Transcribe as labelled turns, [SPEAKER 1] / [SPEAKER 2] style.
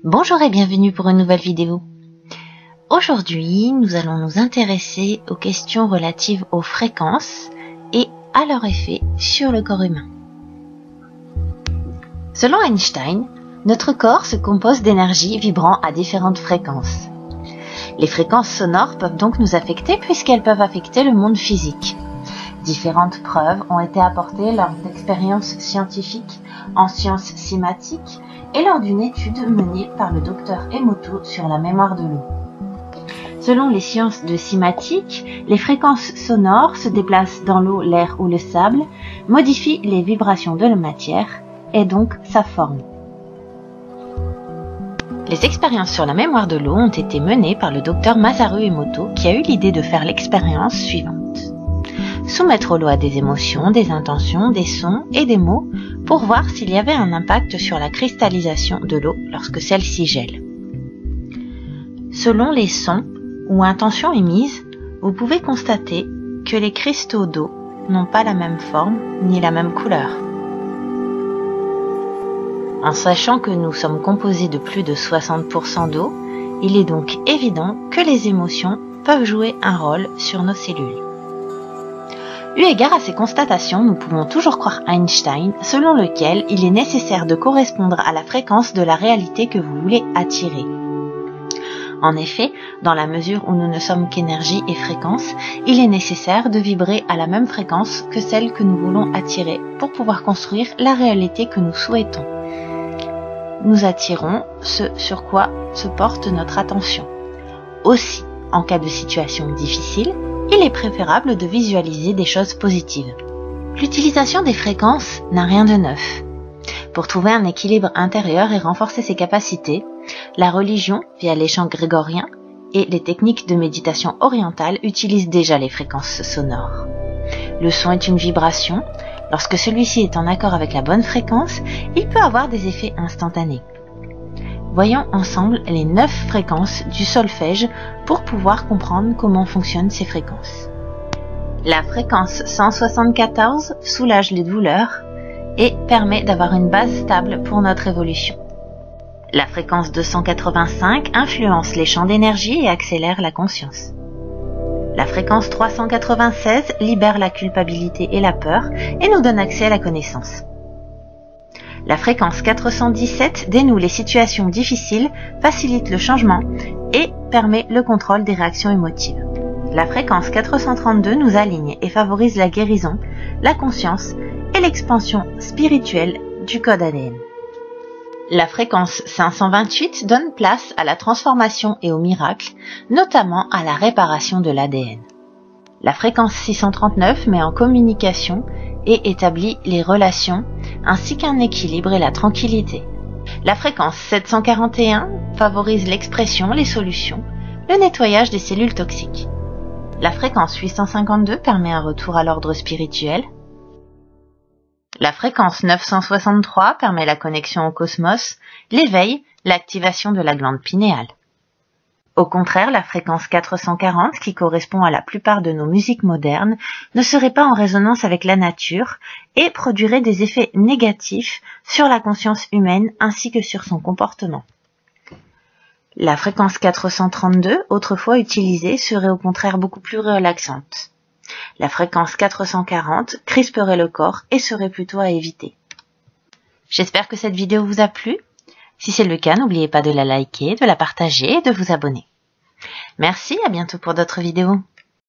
[SPEAKER 1] Bonjour et bienvenue pour une nouvelle vidéo. Aujourd'hui, nous allons nous intéresser aux questions relatives aux fréquences et à leur effet sur le corps humain. Selon Einstein, notre corps se compose d'énergie vibrant à différentes fréquences. Les fréquences sonores peuvent donc nous affecter puisqu'elles peuvent affecter le monde physique. Différentes preuves ont été apportées lors d'expériences scientifiques en sciences cymatiques et lors d'une étude menée par le docteur Emoto sur la mémoire de l'eau. Selon les sciences de cymatique, les fréquences sonores se déplacent dans l'eau, l'air ou le sable, modifient les vibrations de la matière et donc sa forme. Les expériences sur la mémoire de l'eau ont été menées par le docteur Masaru Emoto qui a eu l'idée de faire l'expérience suivante. Soumettre l'eau à des émotions, des intentions, des sons et des mots pour voir s'il y avait un impact sur la cristallisation de l'eau lorsque celle-ci gèle. Selon les sons ou intentions émises, vous pouvez constater que les cristaux d'eau n'ont pas la même forme ni la même couleur. En sachant que nous sommes composés de plus de 60% d'eau, il est donc évident que les émotions peuvent jouer un rôle sur nos cellules. Eu égard à ces constatations, nous pouvons toujours croire Einstein, selon lequel il est nécessaire de correspondre à la fréquence de la réalité que vous voulez attirer. En effet, dans la mesure où nous ne sommes qu'énergie et fréquence, il est nécessaire de vibrer à la même fréquence que celle que nous voulons attirer pour pouvoir construire la réalité que nous souhaitons. Nous attirons ce sur quoi se porte notre attention. Aussi, en cas de situation difficile, il est préférable de visualiser des choses positives. L'utilisation des fréquences n'a rien de neuf. Pour trouver un équilibre intérieur et renforcer ses capacités, la religion, via les chants grégoriens, et les techniques de méditation orientale utilisent déjà les fréquences sonores. Le son est une vibration. Lorsque celui-ci est en accord avec la bonne fréquence, il peut avoir des effets instantanés. Voyons ensemble les 9 fréquences du solfège pour pouvoir comprendre comment fonctionnent ces fréquences. La fréquence 174 soulage les douleurs et permet d'avoir une base stable pour notre évolution. La fréquence 285 influence les champs d'énergie et accélère la conscience. La fréquence 396 libère la culpabilité et la peur et nous donne accès à la connaissance. La fréquence 417 dénoue les situations difficiles, facilite le changement et permet le contrôle des réactions émotives. La fréquence 432 nous aligne et favorise la guérison, la conscience et l'expansion spirituelle du code ADN. La fréquence 528 donne place à la transformation et au miracle, notamment à la réparation de l'ADN. La fréquence 639 met en communication et établit les relations, ainsi qu'un équilibre et la tranquillité. La fréquence 741 favorise l'expression, les solutions, le nettoyage des cellules toxiques. La fréquence 852 permet un retour à l'ordre spirituel. La fréquence 963 permet la connexion au cosmos, l'éveil, l'activation de la glande pinéale. Au contraire, la fréquence 440, qui correspond à la plupart de nos musiques modernes, ne serait pas en résonance avec la nature et produirait des effets négatifs sur la conscience humaine ainsi que sur son comportement. La fréquence 432, autrefois utilisée, serait au contraire beaucoup plus relaxante. La fréquence 440 crisperait le corps et serait plutôt à éviter. J'espère que cette vidéo vous a plu. Si c'est le cas, n'oubliez pas de la liker, de la partager et de vous abonner. Merci, à bientôt pour d'autres vidéos.